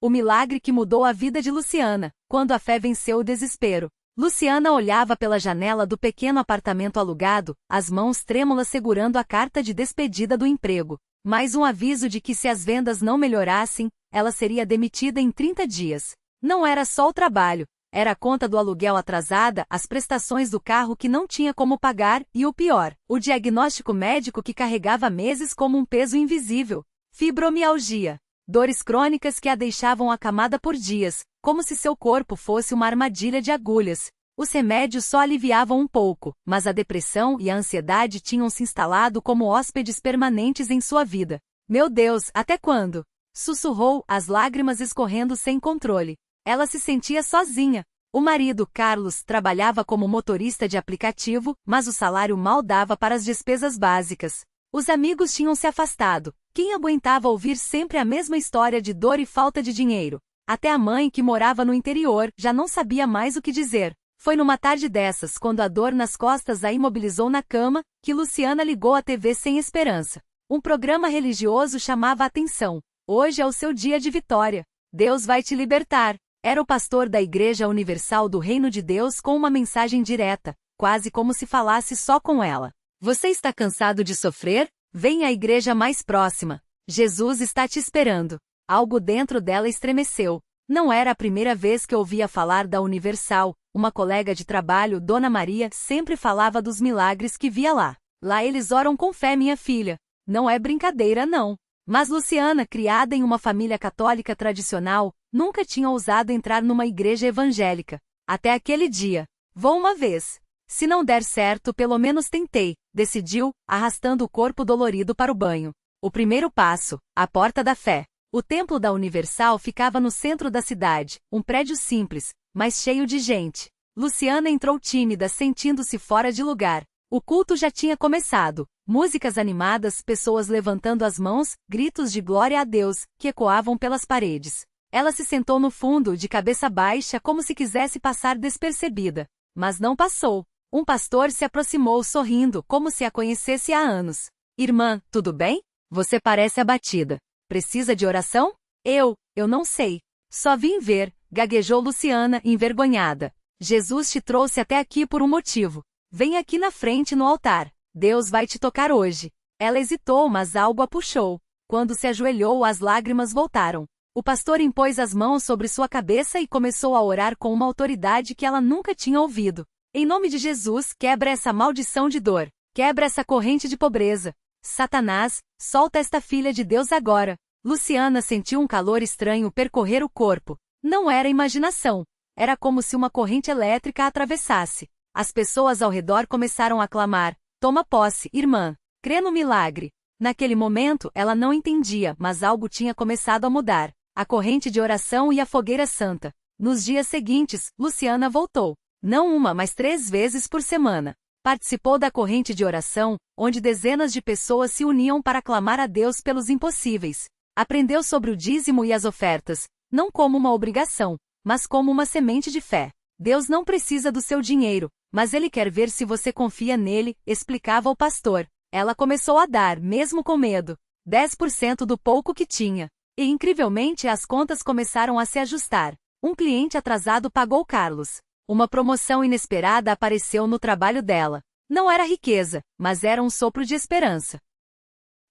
O milagre que mudou a vida de Luciana, quando a fé venceu o desespero. Luciana olhava pela janela do pequeno apartamento alugado, as mãos trêmulas segurando a carta de despedida do emprego. Mais um aviso de que se as vendas não melhorassem, ela seria demitida em 30 dias. Não era só o trabalho, era a conta do aluguel atrasada, as prestações do carro que não tinha como pagar e o pior, o diagnóstico médico que carregava meses como um peso invisível. Fibromialgia. Dores crônicas que a deixavam acamada por dias, como se seu corpo fosse uma armadilha de agulhas. Os remédios só aliviavam um pouco, mas a depressão e a ansiedade tinham se instalado como hóspedes permanentes em sua vida. Meu Deus, até quando? Sussurrou, as lágrimas escorrendo sem controle. Ela se sentia sozinha. O marido, Carlos, trabalhava como motorista de aplicativo, mas o salário mal dava para as despesas básicas. Os amigos tinham se afastado. Quem aguentava ouvir sempre a mesma história de dor e falta de dinheiro? Até a mãe, que morava no interior, já não sabia mais o que dizer. Foi numa tarde dessas, quando a dor nas costas a imobilizou na cama, que Luciana ligou a TV sem esperança. Um programa religioso chamava a atenção. Hoje é o seu dia de vitória. Deus vai te libertar. Era o pastor da Igreja Universal do Reino de Deus com uma mensagem direta, quase como se falasse só com ela. Você está cansado de sofrer? Venha à igreja mais próxima. Jesus está te esperando. Algo dentro dela estremeceu. Não era a primeira vez que ouvia falar da Universal. Uma colega de trabalho, Dona Maria, sempre falava dos milagres que via lá. Lá eles oram com fé, minha filha. Não é brincadeira, não. Mas Luciana, criada em uma família católica tradicional, nunca tinha ousado entrar numa igreja evangélica. Até aquele dia. Vou uma vez. Se não der certo, pelo menos tentei, decidiu, arrastando o corpo dolorido para o banho. O primeiro passo, a porta da fé. O templo da Universal ficava no centro da cidade, um prédio simples, mas cheio de gente. Luciana entrou tímida, sentindo-se fora de lugar. O culto já tinha começado. Músicas animadas, pessoas levantando as mãos, gritos de glória a Deus, que ecoavam pelas paredes. Ela se sentou no fundo, de cabeça baixa, como se quisesse passar despercebida. Mas não passou. Um pastor se aproximou sorrindo, como se a conhecesse há anos. Irmã, tudo bem? Você parece abatida. Precisa de oração? Eu não sei. Só vim ver, gaguejou Luciana, envergonhada. Jesus te trouxe até aqui por um motivo. Vem aqui na frente no altar. Deus vai te tocar hoje. Ela hesitou, mas algo a puxou. Quando se ajoelhou, as lágrimas voltaram. O pastor impôs as mãos sobre sua cabeça e começou a orar com uma autoridade que ela nunca tinha ouvido. Em nome de Jesus, quebra essa maldição de dor. Quebra essa corrente de pobreza. Satanás, solta esta filha de Deus agora. Luciana sentiu um calor estranho percorrer o corpo. Não era imaginação. Era como se uma corrente elétrica a atravessasse. As pessoas ao redor começaram a clamar: toma posse, irmã. Crê no milagre. Naquele momento, ela não entendia, mas algo tinha começado a mudar. A corrente de oração e a fogueira santa. Nos dias seguintes, Luciana voltou. Não uma, mas 3 vezes por semana. Participou da corrente de oração, onde dezenas de pessoas se uniam para clamar a Deus pelos impossíveis. Aprendeu sobre o dízimo e as ofertas, não como uma obrigação, mas como uma semente de fé. Deus não precisa do seu dinheiro, mas Ele quer ver se você confia nele, explicava o pastor. Ela começou a dar, mesmo com medo, 10% do pouco que tinha. E incrivelmente as contas começaram a se ajustar. Um cliente atrasado pagou Carlos. Uma promoção inesperada apareceu no trabalho dela. Não era riqueza, mas era um sopro de esperança.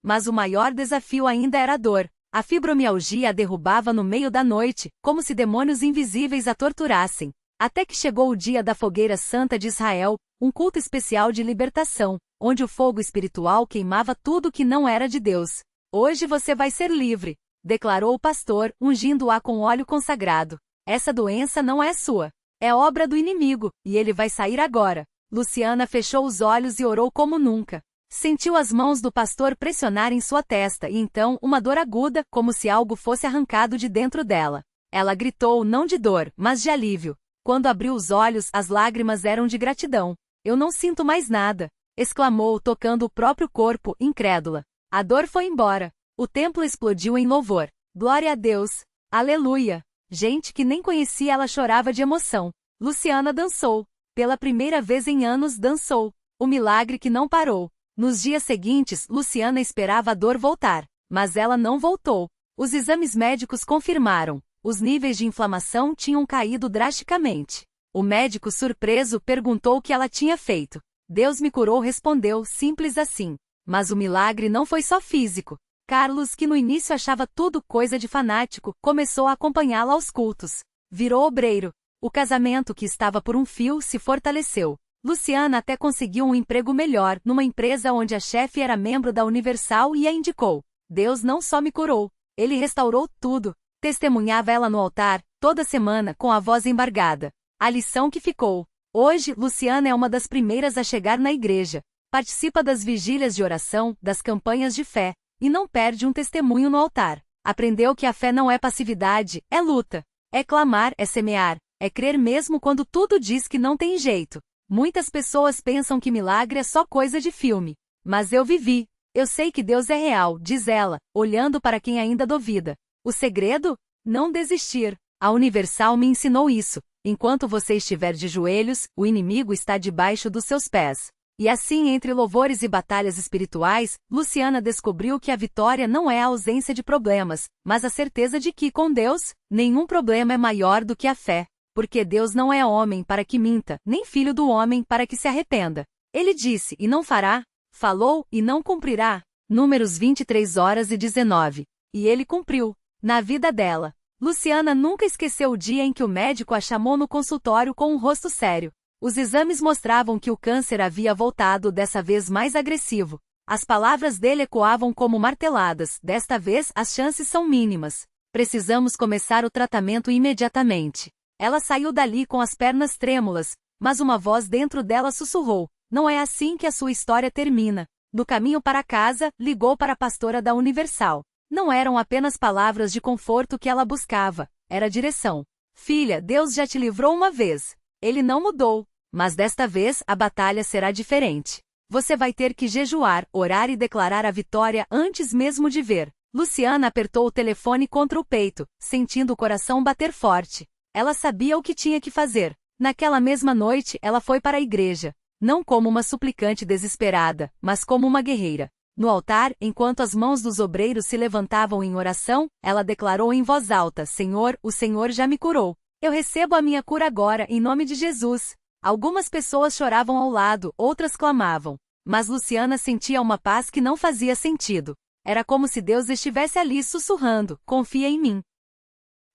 Mas o maior desafio ainda era a dor. A fibromialgia a derrubava no meio da noite, como se demônios invisíveis a torturassem. Até que chegou o dia da Fogueira Santa de Israel, um culto especial de libertação, onde o fogo espiritual queimava tudo que não era de Deus. Hoje você vai ser livre, declarou o pastor, ungindo-a com óleo consagrado. Essa doença não é sua. É obra do inimigo, e ele vai sair agora. Luciana fechou os olhos e orou como nunca. Sentiu as mãos do pastor pressionarem sua testa e então uma dor aguda, como se algo fosse arrancado de dentro dela. Ela gritou não de dor, mas de alívio. Quando abriu os olhos, as lágrimas eram de gratidão. Eu não sinto mais nada, exclamou, tocando o próprio corpo, incrédula. A dor foi embora. O templo explodiu em louvor. Glória a Deus. Aleluia. Gente que nem conhecia ela chorava de emoção. Luciana dançou. Pela primeira vez em anos dançou. O milagre que não parou. Nos dias seguintes, Luciana esperava a dor voltar. Mas ela não voltou. Os exames médicos confirmaram. Os níveis de inflamação tinham caído drasticamente. O médico, surpreso, perguntou o que ela tinha feito. Deus me curou, respondeu, simples assim. Mas o milagre não foi só físico. Carlos, que no início achava tudo coisa de fanático, começou a acompanhá-la aos cultos. Virou obreiro. O casamento, que estava por um fio, se fortaleceu. Luciana até conseguiu um emprego melhor, numa empresa onde a chefe era membro da Universal e a indicou. Deus não só me curou, ele restaurou tudo. Testemunhava ela no altar, toda semana, com a voz embargada. A lição que ficou. Hoje, Luciana é uma das primeiras a chegar na igreja. Participa das vigílias de oração, das campanhas de fé, e não perde um testemunho no altar. Aprendeu que a fé não é passividade, é luta. É clamar, é semear, é crer mesmo quando tudo diz que não tem jeito. Muitas pessoas pensam que milagre é só coisa de filme. Mas eu vivi. Eu sei que Deus é real, diz ela, olhando para quem ainda duvida. O segredo? Não desistir. A Universal me ensinou isso. Enquanto você estiver de joelhos, o inimigo está debaixo dos seus pés. E assim, entre louvores e batalhas espirituais, Luciana descobriu que a vitória não é a ausência de problemas, mas a certeza de que, com Deus, nenhum problema é maior do que a fé. Porque Deus não é homem para que minta, nem filho do homem para que se arrependa. Ele disse e não fará, falou e não cumprirá. Números 23:19. E ele cumpriu. Na vida dela, Luciana nunca esqueceu o dia em que o médico a chamou no consultório com um rosto sério. Os exames mostravam que o câncer havia voltado, dessa vez mais agressivo. As palavras dele ecoavam como marteladas, desta vez as chances são mínimas. Precisamos começar o tratamento imediatamente. Ela saiu dali com as pernas trêmulas, mas uma voz dentro dela sussurrou, não é assim que a sua história termina. No caminho para casa, ligou para a pastora da Universal. Não eram apenas palavras de conforto que ela buscava, era direção. Filha, Deus já te livrou uma vez. Ele não mudou. Mas desta vez a batalha será diferente. Você vai ter que jejuar, orar e declarar a vitória antes mesmo de ver. Luciana apertou o telefone contra o peito, sentindo o coração bater forte. Ela sabia o que tinha que fazer. Naquela mesma noite, ela foi para a igreja. Não como uma suplicante desesperada, mas como uma guerreira. No altar, enquanto as mãos dos obreiros se levantavam em oração, ela declarou em voz alta, Senhor, o Senhor já me curou. Eu recebo a minha cura agora, em nome de Jesus. Algumas pessoas choravam ao lado, outras clamavam. Mas Luciana sentia uma paz que não fazia sentido. Era como se Deus estivesse ali sussurrando, confia em mim.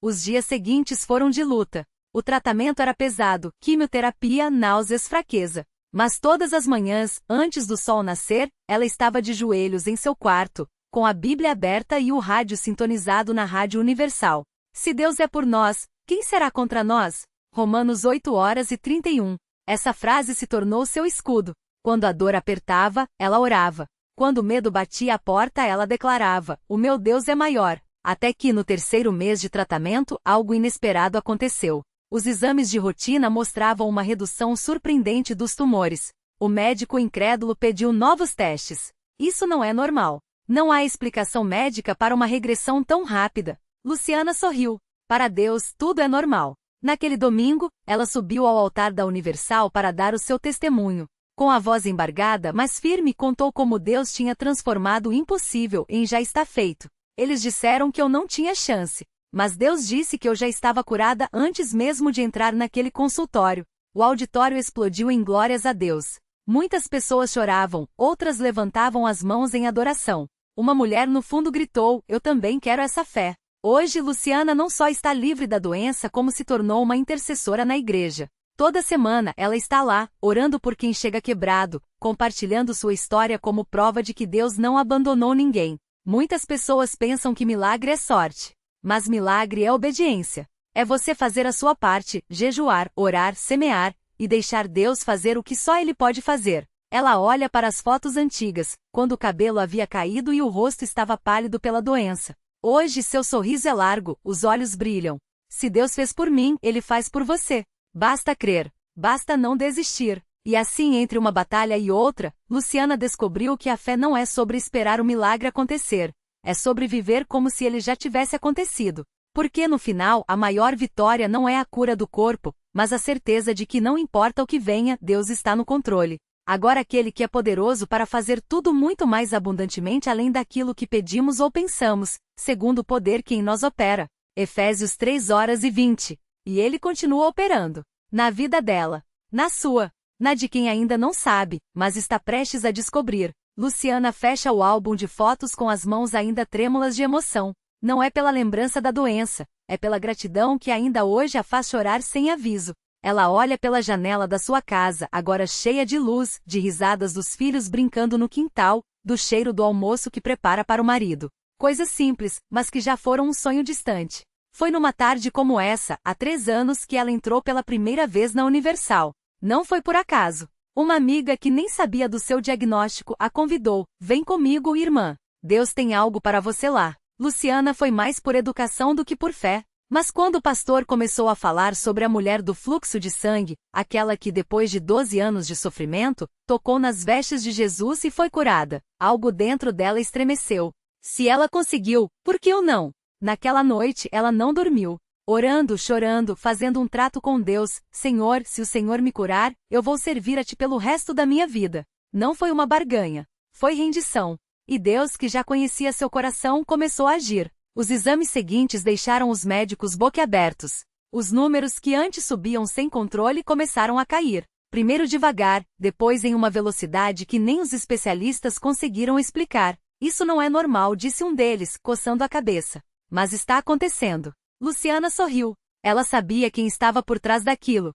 Os dias seguintes foram de luta. O tratamento era pesado, quimioterapia, náuseas, fraqueza. Mas todas as manhãs, antes do sol nascer, ela estava de joelhos em seu quarto, com a Bíblia aberta e o rádio sintonizado na Rádio Universal. Se Deus é por nós, quem será contra nós? Romanos 8:31. Essa frase se tornou seu escudo. Quando a dor apertava, ela orava. Quando o medo batia à porta, ela declarava, o meu Deus é maior. Até que, no terceiro mês de tratamento, algo inesperado aconteceu. Os exames de rotina mostravam uma redução surpreendente dos tumores. O médico incrédulo pediu novos testes. Isso não é normal. Não há explicação médica para uma regressão tão rápida. Luciana sorriu. Para Deus, tudo é normal. Naquele domingo, ela subiu ao altar da Universal para dar o seu testemunho. Com a voz embargada, mas firme, contou como Deus tinha transformado o impossível em já está feito. Eles disseram que eu não tinha chance. Mas Deus disse que eu já estava curada antes mesmo de entrar naquele consultório. O auditório explodiu em glórias a Deus. Muitas pessoas choravam, outras levantavam as mãos em adoração. Uma mulher no fundo gritou, eu também quero essa fé. Hoje Luciana não só está livre da doença como se tornou uma intercessora na igreja. Toda semana ela está lá, orando por quem chega quebrado, compartilhando sua história como prova de que Deus não abandonou ninguém. Muitas pessoas pensam que milagre é sorte. Mas milagre é obediência. É você fazer a sua parte, jejuar, orar, semear, e deixar Deus fazer o que só Ele pode fazer. Ela olha para as fotos antigas, quando o cabelo havia caído e o rosto estava pálido pela doença. Hoje seu sorriso é largo, os olhos brilham. Se Deus fez por mim, Ele faz por você. Basta crer. Basta não desistir. E assim, entre uma batalha e outra, Luciana descobriu que a fé não é sobre esperar o milagre acontecer. É sobre viver como se ele já tivesse acontecido. Porque no final, a maior vitória não é a cura do corpo, mas a certeza de que não importa o que venha, Deus está no controle. Agora aquele que é poderoso para fazer tudo muito mais abundantemente além daquilo que pedimos ou pensamos, segundo o poder que em nós opera. Efésios 3:20. E ele continua operando. Na vida dela. Na sua. Na de quem ainda não sabe, mas está prestes a descobrir. Luciana fecha o álbum de fotos com as mãos ainda trêmulas de emoção. Não é pela lembrança da doença, é pela gratidão que ainda hoje a faz chorar sem aviso. Ela olha pela janela da sua casa, agora cheia de luz, de risadas dos filhos brincando no quintal, do cheiro do almoço que prepara para o marido. Coisas simples, mas que já foram um sonho distante. Foi numa tarde como essa, há 3 anos, que ela entrou pela primeira vez na Universal. Não foi por acaso. Uma amiga que nem sabia do seu diagnóstico a convidou. Vem comigo, irmã. Deus tem algo para você lá. Luciana foi mais por educação do que por fé. Mas quando o pastor começou a falar sobre a mulher do fluxo de sangue, aquela que depois de 12 anos de sofrimento, tocou nas vestes de Jesus e foi curada, algo dentro dela estremeceu. Se ela conseguiu, por que eu não? Naquela noite ela não dormiu. Orando, chorando, fazendo um trato com Deus. Senhor, se o Senhor me curar, eu vou servir a Ti pelo resto da minha vida. Não foi uma barganha. Foi rendição. E Deus, que já conhecia seu coração, começou a agir. Os exames seguintes deixaram os médicos boquiabertos. Os números que antes subiam sem controle começaram a cair. Primeiro devagar, depois em uma velocidade que nem os especialistas conseguiram explicar. Isso não é normal, disse um deles, coçando a cabeça. Mas está acontecendo. Luciana sorriu. Ela sabia quem estava por trás daquilo.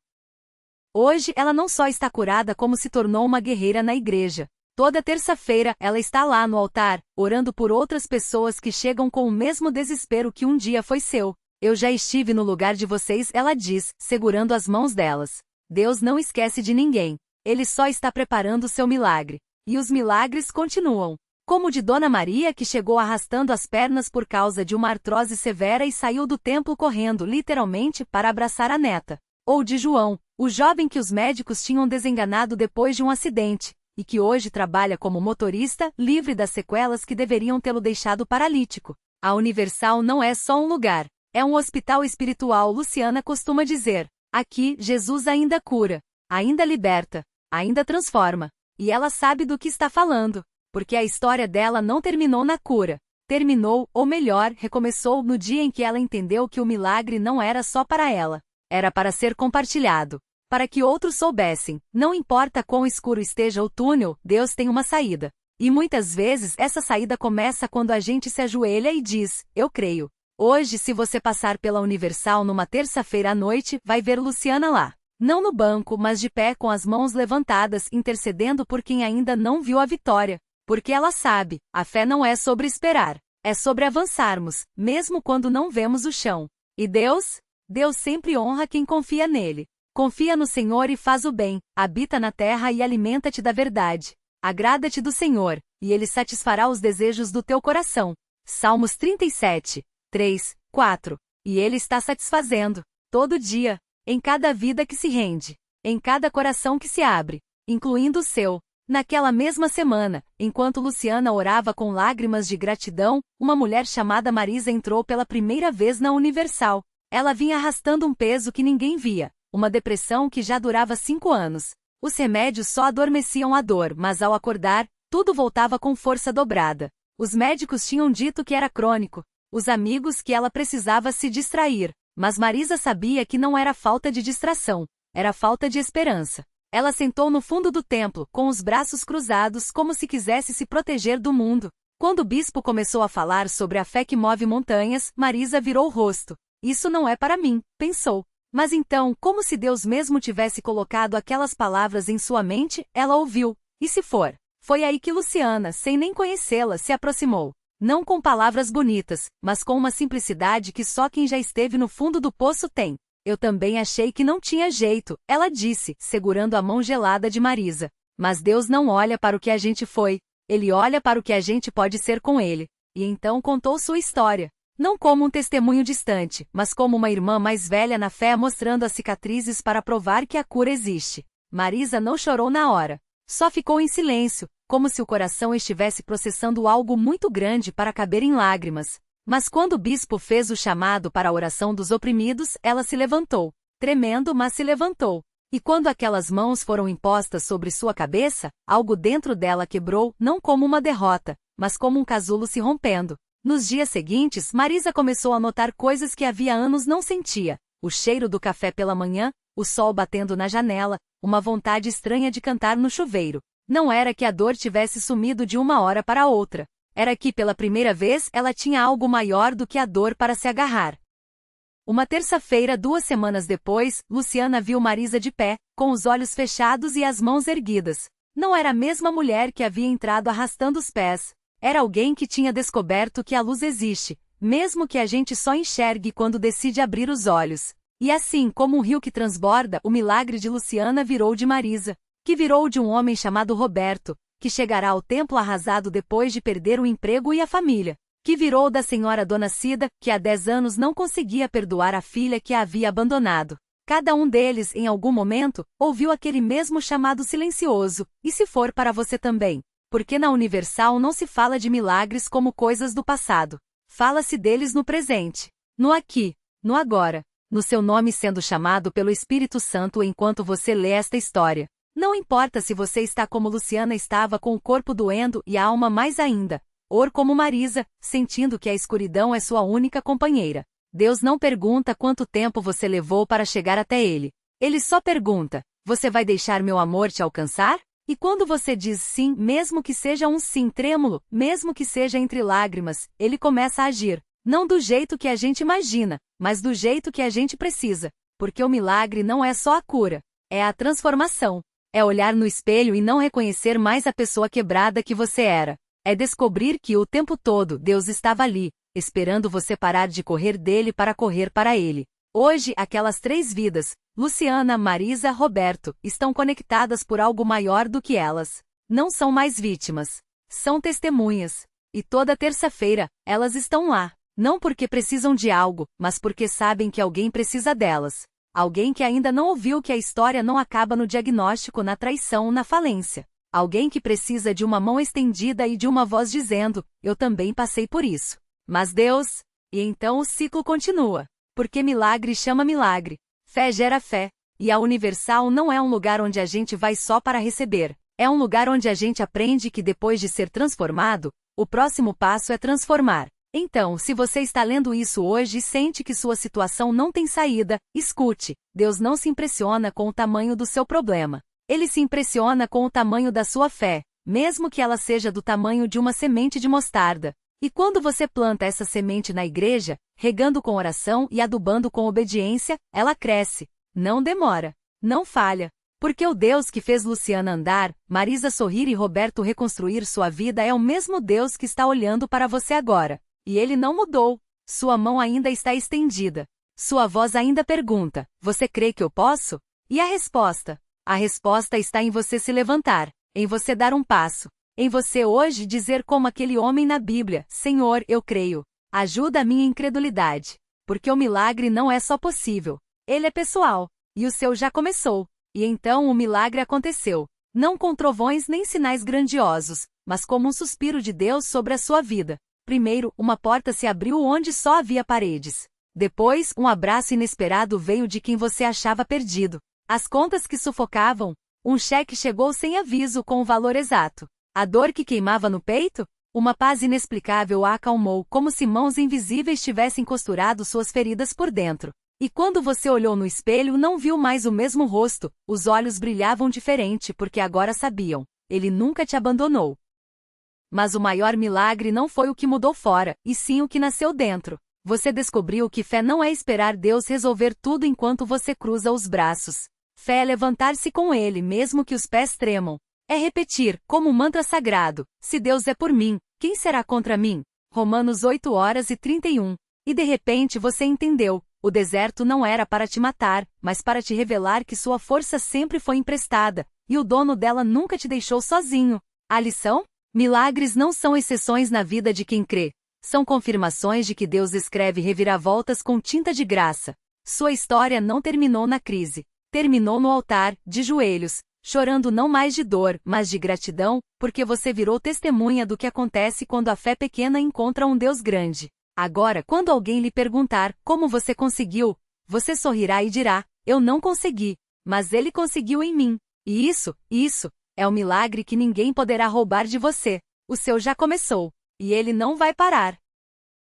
Hoje ela não só está curada como se tornou uma guerreira na igreja. Toda terça-feira ela está lá no altar, orando por outras pessoas que chegam com o mesmo desespero que um dia foi seu. Eu já estive no lugar de vocês, ela diz, segurando as mãos delas. Deus não esquece de ninguém. Ele só está preparando o seu milagre. E os milagres continuam. Como o de Dona Maria, que chegou arrastando as pernas por causa de uma artrose severa e saiu do templo correndo, literalmente, para abraçar a neta. Ou de João, o jovem que os médicos tinham desenganado depois de um acidente, e que hoje trabalha como motorista, livre das sequelas que deveriam tê-lo deixado paralítico. A Universal não é só um lugar, é um hospital espiritual, Luciana costuma dizer. Aqui, Jesus ainda cura, ainda liberta, ainda transforma. E ela sabe do que está falando. Porque a história dela não terminou na cura. Terminou, ou melhor, recomeçou no dia em que ela entendeu que o milagre não era só para ela. Era para ser compartilhado. Para que outros soubessem, não importa quão escuro esteja o túnel, Deus tem uma saída. E muitas vezes essa saída começa quando a gente se ajoelha e diz, eu creio. Hoje, se você passar pela Universal numa terça-feira à noite, vai ver Luciana lá. Não no banco, mas de pé com as mãos levantadas, intercedendo por quem ainda não viu a vitória. Porque ela sabe, a fé não é sobre esperar, é sobre avançarmos, mesmo quando não vemos o chão. E Deus? Deus sempre honra quem confia nele. Confia no Senhor e faz o bem, habita na terra e alimenta-te da verdade. Agrada-te do Senhor, e Ele satisfará os desejos do teu coração. Salmos 37, 3, 4. E Ele está satisfazendo, todo dia, em cada vida que se rende, em cada coração que se abre, incluindo o seu. Naquela mesma semana, enquanto Luciana orava com lágrimas de gratidão, uma mulher chamada Marisa entrou pela primeira vez na Universal. Ela vinha arrastando um peso que ninguém via, uma depressão que já durava 5 anos. Os remédios só adormeciam a dor, mas ao acordar, tudo voltava com força dobrada. Os médicos tinham dito que era crônico, os amigos que ela precisava se distrair, mas Marisa sabia que não era falta de distração, era falta de esperança. Ela sentou no fundo do templo, com os braços cruzados como se quisesse se proteger do mundo. Quando o bispo começou a falar sobre a fé que move montanhas, Marisa virou o rosto. Isso não é para mim, pensou. Mas então, como se Deus mesmo tivesse colocado aquelas palavras em sua mente, ela ouviu. E se for? Foi aí que Luciana, sem nem conhecê-la, se aproximou. Não com palavras bonitas, mas com uma simplicidade que só quem já esteve no fundo do poço tem. Eu também achei que não tinha jeito, ela disse, segurando a mão gelada de Marisa. Mas Deus não olha para o que a gente foi, Ele olha para o que a gente pode ser com Ele. E então contou sua história. Não como um testemunho distante, mas como uma irmã mais velha na fé mostrando as cicatrizes para provar que a cura existe. Marisa não chorou na hora. Só ficou em silêncio, como se o coração estivesse processando algo muito grande para caber em lágrimas. Mas quando o bispo fez o chamado para a oração dos oprimidos, ela se levantou. Tremendo, mas se levantou. E quando aquelas mãos foram impostas sobre sua cabeça, algo dentro dela quebrou, não como uma derrota, mas como um casulo se rompendo. Nos dias seguintes, Marisa começou a notar coisas que havia anos não sentia. O cheiro do café pela manhã, o sol batendo na janela, uma vontade estranha de cantar no chuveiro. Não era que a dor tivesse sumido de uma hora para outra. Era que, pela primeira vez, ela tinha algo maior do que a dor para se agarrar. Uma terça-feira, 2 semanas depois, Luciana viu Marisa de pé, com os olhos fechados e as mãos erguidas. Não era a mesma mulher que havia entrado arrastando os pés. Era alguém que tinha descoberto que a luz existe, mesmo que a gente só enxergue quando decide abrir os olhos. E assim como um rio que transborda, o milagre de Luciana virou de Marisa, que virou de um homem chamado Roberto, que chegará ao templo arrasado depois de perder o emprego e a família, que virou da senhora Dona Cida, que há 10 anos não conseguia perdoar a filha que a havia abandonado. Cada um deles, em algum momento, ouviu aquele mesmo chamado silencioso, e se for para você também. Porque na Universal não se fala de milagres como coisas do passado. Fala-se deles no presente, no aqui, no agora, no seu nome sendo chamado pelo Espírito Santo enquanto você lê esta história. Não importa se você está como Luciana estava com o corpo doendo e a alma mais ainda, ou como Marisa, sentindo que a escuridão é sua única companheira. Deus não pergunta quanto tempo você levou para chegar até Ele. Ele só pergunta: você vai deixar meu amor te alcançar? E quando você diz sim, mesmo que seja um sim trêmulo, mesmo que seja entre lágrimas, Ele começa a agir. Não do jeito que a gente imagina, mas do jeito que a gente precisa. Porque o milagre não é só a cura, é a transformação. É olhar no espelho e não reconhecer mais a pessoa quebrada que você era. É descobrir que o tempo todo Deus estava ali, esperando você parar de correr dele para correr para Ele. Hoje, aquelas 3 vidas, Luciana, Marisa, Roberto, estão conectadas por algo maior do que elas. Não são mais vítimas. São testemunhas. E toda terça-feira, elas estão lá. Não porque precisam de algo, mas porque sabem que alguém precisa delas. Alguém que ainda não ouviu que a história não acaba no diagnóstico, na traição, na falência. Alguém que precisa de uma mão estendida e de uma voz dizendo: eu também passei por isso. Mas Deus... E então o ciclo continua. Porque milagre chama milagre. Fé gera fé. E a Universal não é um lugar onde a gente vai só para receber. É um lugar onde a gente aprende que depois de ser transformado, o próximo passo é transformar. Então, se você está lendo isso hoje e sente que sua situação não tem saída, escute. Deus não se impressiona com o tamanho do seu problema. Ele se impressiona com o tamanho da sua fé, mesmo que ela seja do tamanho de uma semente de mostarda. E quando você planta essa semente na igreja, regando com oração e adubando com obediência, ela cresce. Não demora. Não falha. Porque o Deus que fez Luciana andar, Marisa sorrir e Roberto reconstruir sua vida é o mesmo Deus que está olhando para você agora. E Ele não mudou. Sua mão ainda está estendida. Sua voz ainda pergunta: você crê que eu posso? E a resposta? A resposta está em você se levantar, em você dar um passo, em você hoje dizer como aquele homem na Bíblia: Senhor, eu creio. Ajuda a minha incredulidade. Porque o milagre não é só possível. Ele é pessoal. E o seu já começou. E então o milagre aconteceu. Não com trovões nem sinais grandiosos, mas como um suspiro de Deus sobre a sua vida. Primeiro, uma porta se abriu onde só havia paredes. Depois, um abraço inesperado veio de quem você achava perdido. As contas que sufocavam. Um cheque chegou sem aviso com o valor exato. A dor que queimava no peito? Uma paz inexplicável a acalmou, como se mãos invisíveis tivessem costurado suas feridas por dentro. E quando você olhou no espelho, não viu mais o mesmo rosto. Os olhos brilhavam diferente porque agora sabiam. Ele nunca te abandonou. Mas o maior milagre não foi o que mudou fora, e sim o que nasceu dentro. Você descobriu que fé não é esperar Deus resolver tudo enquanto você cruza os braços. Fé é levantar-se com Ele mesmo que os pés tremam. É repetir, como um mantra sagrado: se Deus é por mim, quem será contra mim? Romanos 8:31. E de repente você entendeu. O deserto não era para te matar, mas para te revelar que sua força sempre foi emprestada, e o dono dela nunca te deixou sozinho. A lição? Milagres não são exceções na vida de quem crê. São confirmações de que Deus escreve reviravoltas com tinta de graça. Sua história não terminou na crise. Terminou no altar, de joelhos, chorando não mais de dor, mas de gratidão, porque você virou testemunha do que acontece quando a fé pequena encontra um Deus grande. Agora, quando alguém lhe perguntar como você conseguiu, você sorrirá e dirá: eu não consegui, mas Ele conseguiu em mim. E isso é um milagre que ninguém poderá roubar de você. O seu já começou, e ele não vai parar.